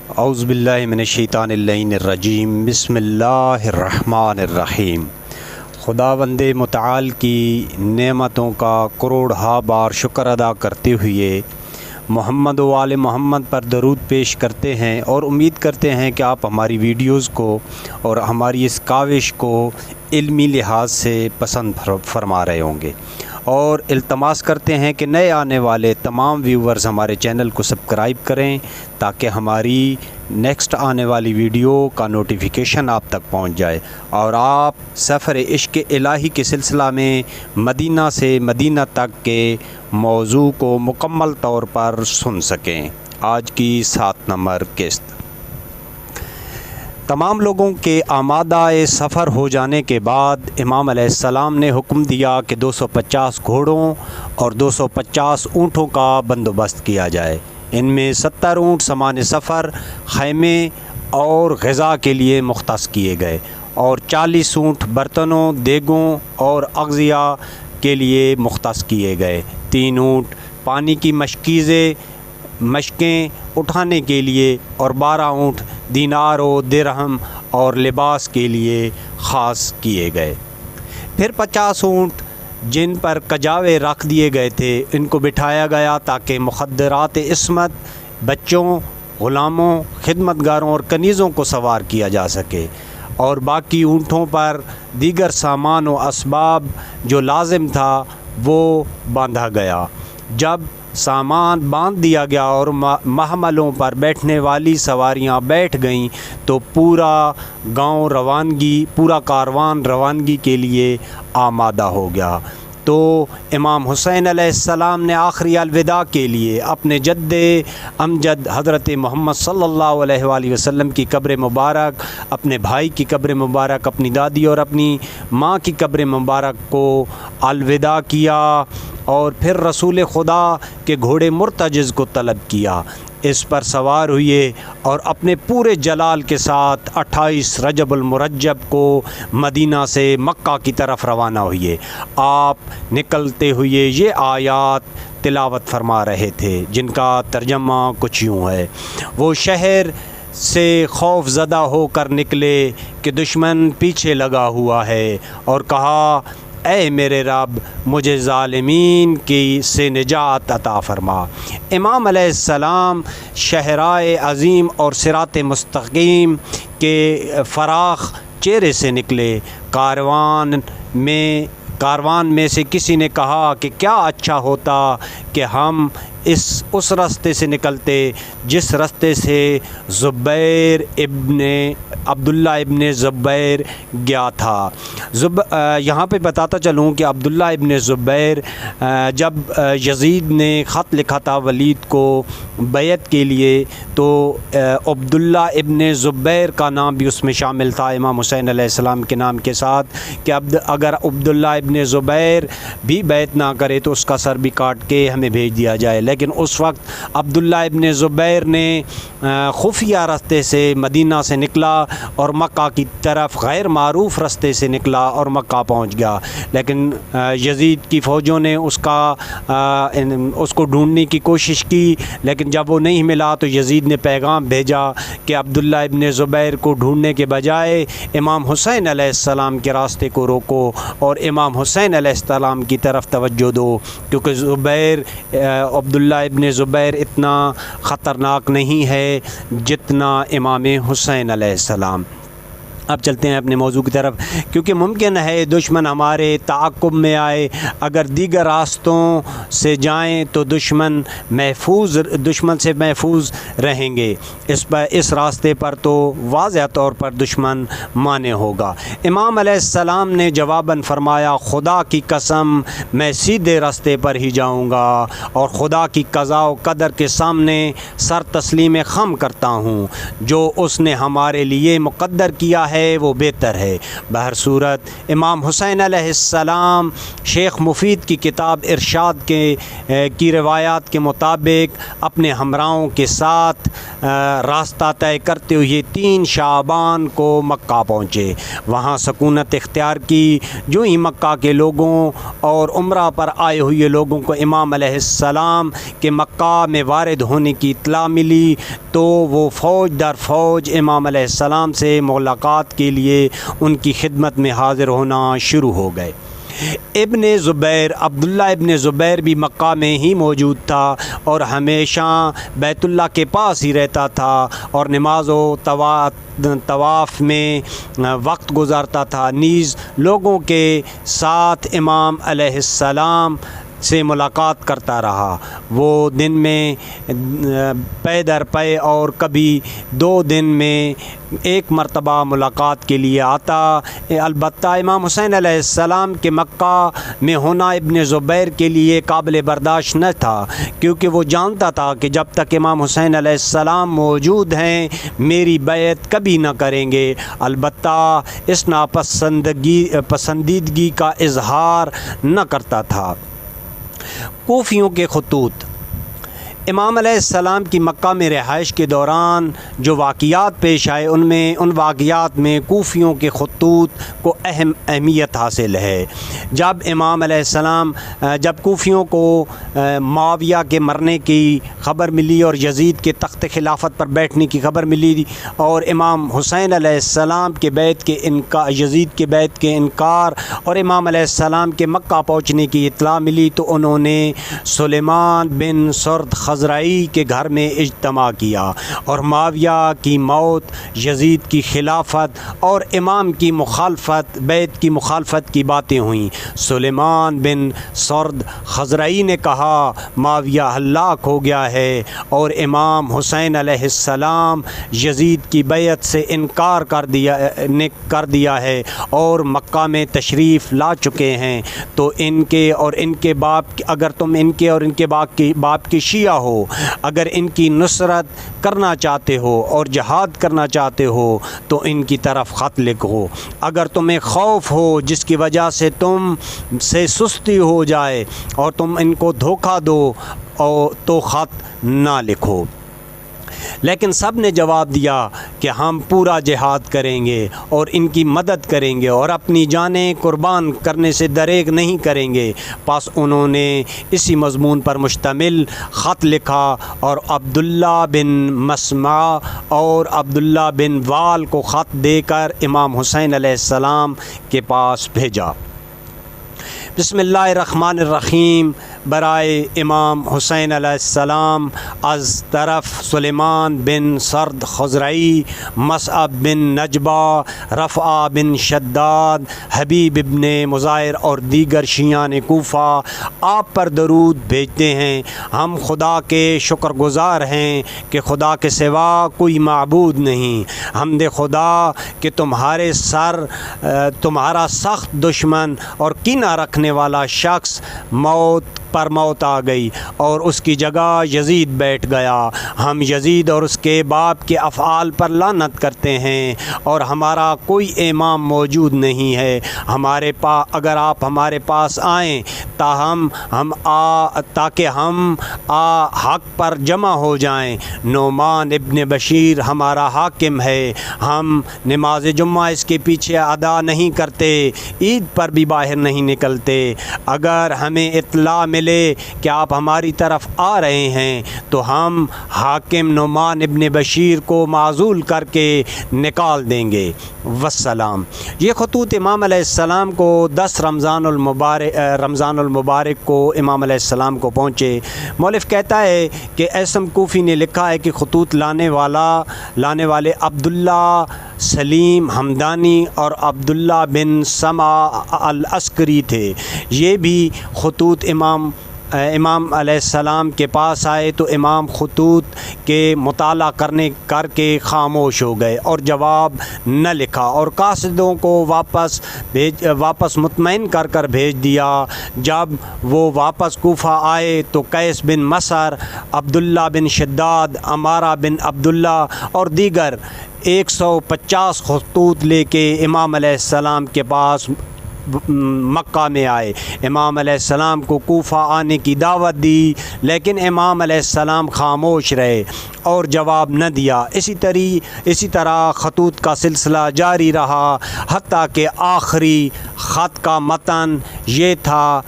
اعوذ باللہ من الشیطان اللعین الرجیم، بسم اللہ الرحمن الرحیم۔ خداوند متعال کی نعمتوں کا کروڑہا بار شکر ادا کرتے ہوئے محمد و آل محمد پر درود پیش کرتے ہیں اور امید کرتے ہیں کہ آپ ہماری ویڈیوز کو اور ہماری اس کاوش کو علمی لحاظ سے پسند فرما رہے ہوں گے، اور التماس کرتے ہیں کہ نئے آنے والے تمام ویورز ہمارے چینل کو سبسکرائب کریں تاکہ ہماری نیکسٹ آنے والی ویڈیو کا نوٹیفیکیشن آپ تک پہنچ جائے اور آپ سفر عشق الہی کے سلسلہ میں مدینہ سے مدینہ تک کے موضوع کو مکمل طور پر سن سکیں۔ آج کی 7 نمبر قسط۔ تمام لوگوں کے آمادہ سفر ہو جانے کے بعد امام علیہ السلام نے حکم دیا کہ 250 گھوڑوں اور 250 اونٹوں کا بندوبست کیا جائے۔ ان میں 70 اونٹ سامان سفر، خیمے اور غذا کے لیے مختص کیے گئے، اور 40 اونٹ برتنوں، دیگوں اور اغذیہ کے لیے مختص کیے گئے۔ 3 اونٹ پانی کی مشکیں اٹھانے کے لیے اور 12 اونٹ دینار و درہم اور لباس کے لیے خاص کیے گئے۔ پھر 50 اونٹ جن پر کجاوے رکھ دیے گئے تھے ان کو بٹھایا گیا تاکہ مخدرات عصمت، بچوں، غلاموں، خدمتگاروں اور کنیزوں کو سوار کیا جا سکے، اور باقی اونٹوں پر دیگر سامان و اسباب جو لازم تھا وہ باندھا گیا۔ جب سامان باندھ دیا گیا اور محملوں پر بیٹھنے والی سواریاں بیٹھ گئیں تو پورا کاروان روانگی کے لیے آمادہ ہو گیا۔ تو امام حسین علیہ السلام نے آخری الوداع کے لیے اپنے جد امجد حضرت محمد صلی اللہ علیہ وآلہ وسلم کی قبر مبارک، اپنے بھائی کی قبر مبارک، اپنی دادی اور اپنی ماں کی قبر مبارک کو الوداع کیا، اور پھر رسول خدا کے گھوڑے مرتجز کو طلب کیا، اس پر سوار ہوئے اور اپنے پورے جلال کے ساتھ 28 رجب المرجب کو مدینہ سے مکہ کی طرف روانہ ہوئے۔ آپ نکلتے ہوئے یہ آیات تلاوت فرما رہے تھے جن کا ترجمہ کچھ یوں ہے۔ وہ شہر سے خوف زدہ ہو کر نکلے کہ دشمن پیچھے لگا ہوا ہے، اور کہا اے میرے رب مجھے ظالمین کی سے نجات عطا فرما۔ امام علیہ السلام شہرائے عظیم اور صراط مستقیم کے فراخ چہرے سے نکلے۔ کاروان میں سے کسی نے کہا کہ کیا اچھا ہوتا کہ ہم اس راستے سے نکلتے جس راستے سے عبداللہ ابن زبیر گیا تھا۔ یہاں پہ بتاتا چلوں کہ عبداللہ ابن زبیر جب یزید نے خط لکھا تھا ولید کو بیعت کے لیے تو عبداللہ ابن زبیر کا نام بھی اس میں شامل تھا امام حسین علیہ السلام کے نام کے ساتھ، کہ اگر عبداللہ ابن زبیر بھی بیعت نہ کرے تو اس کا سر بھی کاٹ کے ہمیں بھیج دیا جائے۔ لیکن اس وقت عبداللہ ابن زبیر نے خفیہ راستے سے مدینہ سے نکلا اور مکہ کی طرف غیر معروف راستے سے نکلا اور مکہ پہنچ گیا، لیکن یزید کی فوجوں نے اس کو ڈھونڈنے کی کوشش کی، لیکن جب وہ نہیں ملا تو یزید نے پیغام بھیجا کہ عبداللہ ابن زبیر کو ڈھونڈنے کے بجائے امام حسین علیہ السلام کے راستے کو روکو اور امام حسین علیہ السلام کی طرف توجہ دو، کیونکہ عبداللہ ابن زبیر اتنا خطرناک نہیں ہے جتنا امام حسین علیہ السلام۔ اب چلتے ہیں اپنے موضوع کی طرف، کیونکہ ممکن ہے دشمن ہمارے تعاقب میں آئے، اگر دیگر راستوں سے جائیں تو دشمن سے محفوظ رہیں گے، اس راستے پر تو واضح طور پر دشمن مانے ہوگا۔ امام علیہ السلام نے جواباً فرمایا خدا کی قسم میں سیدھے راستے پر ہی جاؤں گا، اور خدا کی قضاء و قدر کے سامنے سر تسلیم خم کرتا ہوں، جو اس نے ہمارے لیے مقدر کیا ہے ہے وہ بہتر ہے۔ بہر صورت امام حسین علیہ السلام شیخ مفید کی کتاب ارشاد کی روایات کے مطابق اپنے ہمراہوں کے ساتھ راستہ طے کرتے ہوئے 3 شعبان کو مکہ پہنچے۔ وہاں سکونت اختیار کی۔ جو ہی مکہ کے لوگوں اور عمرہ پر آئے ہوئے لوگوں کو امام علیہ السلام کے مکہ میں وارد ہونے کی اطلاع ملی تو وہ فوج در فوج امام علیہ السلام سے ملاقات کے لیے ان کی خدمت میں حاضر ہونا شروع ہو گئے۔ عبداللہ ابن زبیر بھی مکہ میں ہی موجود تھا اور ہمیشہ بیت اللہ کے پاس ہی رہتا تھا اور نماز و طواف میں وقت گزارتا تھا، نیز لوگوں کے ساتھ امام علیہ السلام سے ملاقات کرتا رہا۔ وہ دن میں پے در پے اور کبھی 2 دن میں 1 مرتبہ ملاقات کے لیے آتا۔ البتہ امام حسین علیہ السلام کے مکہ میں ہونا ابن زبیر کے لیے قابل برداشت نہ تھا، کیونکہ وہ جانتا تھا کہ جب تک امام حسین علیہ السلام موجود ہیں میری بیعت کبھی نہ کریں گے۔ البتہ اس ناپسندیدگی کا اظہار نہ کرتا تھا۔ کوفیوں کے خطوط۔ امام علیہ السلام کی مکہ میں رہائش کے دوران جو واقعات پیش آئے ان واقعات میں کوفیوں کے خطوط کو اہمیت حاصل ہے۔ جب امام علیہ السلام جب کوفیوں کو معاویہ کے مرنے کی خبر ملی اور یزید کے تخت خلافت پر بیٹھنے کی خبر ملی اور امام حسین علیہ السلام کے یزید کے بیعت کے انکار اور امام علیہ السلام کے مکہ پہنچنے کی اطلاع ملی تو انہوں نے سلیمان بن سرد خزرعی کے گھر میں اجتماع کیا اور معاویہ کی موت، یزید کی خلافت اور امام کی مخالفت بیعت کی مخالفت کی باتیں ہوئیں۔ سلیمان بن سرد خزرعی نے کہا معاویہ ہلاک ہو گیا ہے اور امام حسین علیہ السلام یزید کی بیعت سے انکار کر دیا ہے اور مکہ میں تشریف لا چکے ہیں، تو ان کے اور ان کے باپ اگر تم ان کے اور ان کے باپ کی شیعہ ہو، اگر ان کی نصرت کرنا چاہتے ہو اور جہاد کرنا چاہتے ہو تو ان کی طرف خط لکھو۔ اگر تمہیں خوف ہو جس کی وجہ سے تم سے سستی ہو جائے اور تم ان کو دھوکہ دو تو خط نہ لکھو۔ لیکن سب نے جواب دیا کہ ہم پورا جہاد کریں گے اور ان کی مدد کریں گے اور اپنی جانیں قربان کرنے سے دریغ نہیں کریں گے۔ پس انہوں نے اسی مضمون پر مشتمل خط لکھا اور عبداللہ بن مسمع اور عبداللہ بن وال کو خط دے کر امام حسین علیہ السلام کے پاس بھیجا۔ بسم اللہ الرحمن الرحیم۔ برائے امام حسین علیہ السلام از طرف سلیمان بن سرد خزرعی، مصعب بن نجبہ، رفعہ بن شداد، حبیب ابن مظاہر اور دیگر شیعان کوفہ آپ پر درود بھیجتے ہیں۔ ہم خدا کے شکر گزار ہیں کہ خدا کے سوا کوئی معبود نہیں۔ حمد خدا کہ تمہارا سخت دشمن اور کینہ رکھنے والا شخص موت آ گئی اور اس کی جگہ یزید بیٹھ گیا۔ ہم یزید اور اس کے باپ کے افعال پر لعنت کرتے ہیں اور ہمارا کوئی امام موجود نہیں ہے اگر آپ ہمارے پاس آئیں تاکہ ہم حق پر جمع ہو جائیں۔ نعمان ابن بشیر ہمارا حاکم ہے۔ ہم نماز جمعہ اس کے پیچھے ادا نہیں کرتے، عید پر بھی باہر نہیں نکلتے۔ اگر ہمیں اطلاع ملے کہ آپ ہماری طرف آ رہے ہیں تو ہم حاکم نعمان ابن بشیر کو معزول کر کے نکال دیں گے۔ والسلام۔ یہ خطوط امام علیہ السلام کو 10 رمضان المبارک کو امام علیہ السلام کو پہنچے۔ مؤلف کہتا ہے کہ ایسم کوفی نے لکھا ہے کہ خطوط لانے والے عبداللہ سلیم ہمدانی اور عبداللہ بن سما العسکری تھے۔ یہ بھی خطوط امام امام علیہ السلام کے پاس آئے تو امام خطوط کے مطالعہ کر کے خاموش ہو گئے اور جواب نہ لکھا، اور قاصدوں کو واپس مطمئن کر بھیج دیا۔ جب وہ واپس کوفہ آئے تو قیس بن مسر، عبداللہ بن شداد، عمارہ بن عبداللہ اور دیگر 150 خطوط لے کے امام علیہ السلام کے پاس مکہ میں آئے۔ امام علیہ السلام کو کوفہ آنے کی دعوت دی، لیکن امام علیہ السلام خاموش رہے اور جواب نہ دیا۔ اسی طرح خطوط کا سلسلہ جاری رہا، حتیٰ کہ آخری خط کا متن یہ تھا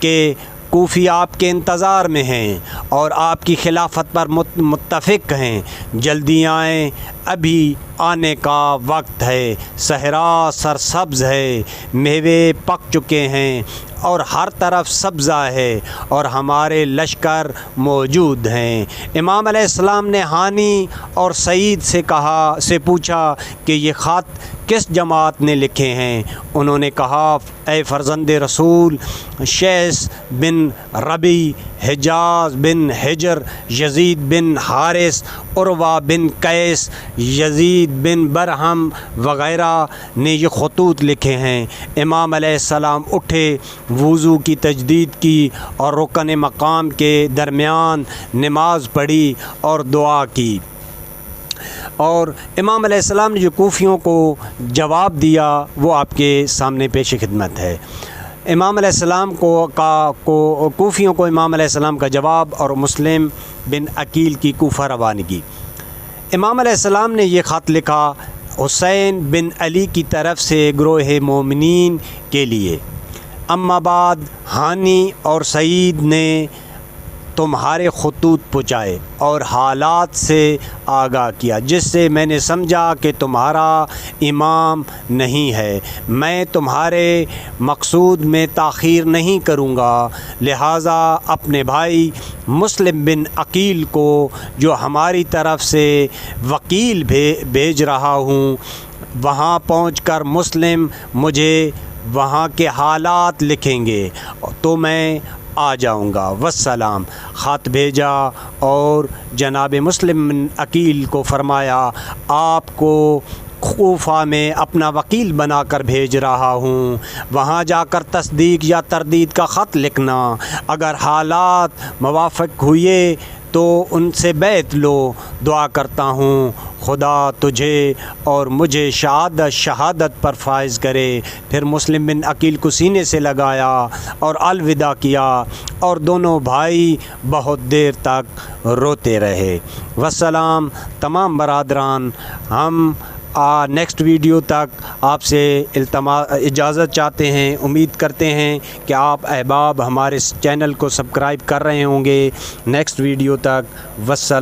کہ کوفی آپ کے انتظار میں ہیں اور آپ کی خلافت پر متفق ہیں، جلدی آئیں، ابھی آنے کا وقت ہے۔ صحرا سرسبز ہے، میوے پک چکے ہیں اور ہر طرف سبزہ ہے اور ہمارے لشکر موجود ہیں۔ امام علیہ السلام نے ہانی اور سعید سے پوچھا کہ یہ خط کس جماعت نے لکھے ہیں؟ انہوں نے کہا، اے فرزند رسول، شیس بن ربی، حجاز بن حجر، یزید بن حارث، عروہ بن قیس، یزید بن برہم وغیرہ نے یہ خطوط لکھے ہیں۔ امام علیہ السلام اٹھے، وضو کی تجدید کی اور رکن مقام کے درمیان نماز پڑھی اور دعا کی، اور امام علیہ السلام نے جو کوفیوں کو جواب دیا وہ آپ کے سامنے پیش خدمت ہے۔ امام علیہ السلام کوفیوں کو امام علیہ السلام کا جواب اور مسلم بن عقیل کی کوفہ روانگی۔ امام علیہ السلام نے یہ خط لکھا حسین بن علی کی طرف سے گروہ مومنین کے لیے، اما بعد، ہانی اور سعید نے تمہارے خطوط پہنچائے اور حالات سے آگاہ کیا، جس سے میں نے سمجھا کہ تمہارا امام نہیں ہے۔ میں تمہارے مقصود میں تاخیر نہیں کروں گا، لہٰذا اپنے بھائی مسلم بن عقیل کو، جو ہماری طرف سے وکیل بھیج رہا ہوں، وہاں پہنچ کر مسلم مجھے وہاں کے حالات لکھیں گے تو میں آ جاؤں گا، والسلام۔ خط بھیجا اور جناب مسلم بن عقیل کو فرمایا، آپ کو کوفہ میں اپنا وکیل بنا کر بھیج رہا ہوں، وہاں جا کر تصدیق یا تردید کا خط لکھنا، اگر حالات موافق ہوئے تو ان سے بیعت لو، دعا کرتا ہوں خدا تجھے اور مجھے شہادت پر فائز کرے۔ پھر مسلم بن عقیل کو سینے سے لگایا اور الوداع کیا، اور دونوں بھائی بہت دیر تک روتے رہے۔ والسلام۔ تمام برادران، ہم نیکسٹ ویڈیو تک آپ سے اجازت چاہتے ہیں، امید کرتے ہیں کہ آپ احباب ہمارے چینل کو سبسکرائب کر رہے ہوں گے۔ نیکسٹ ویڈیو تک، والسلام۔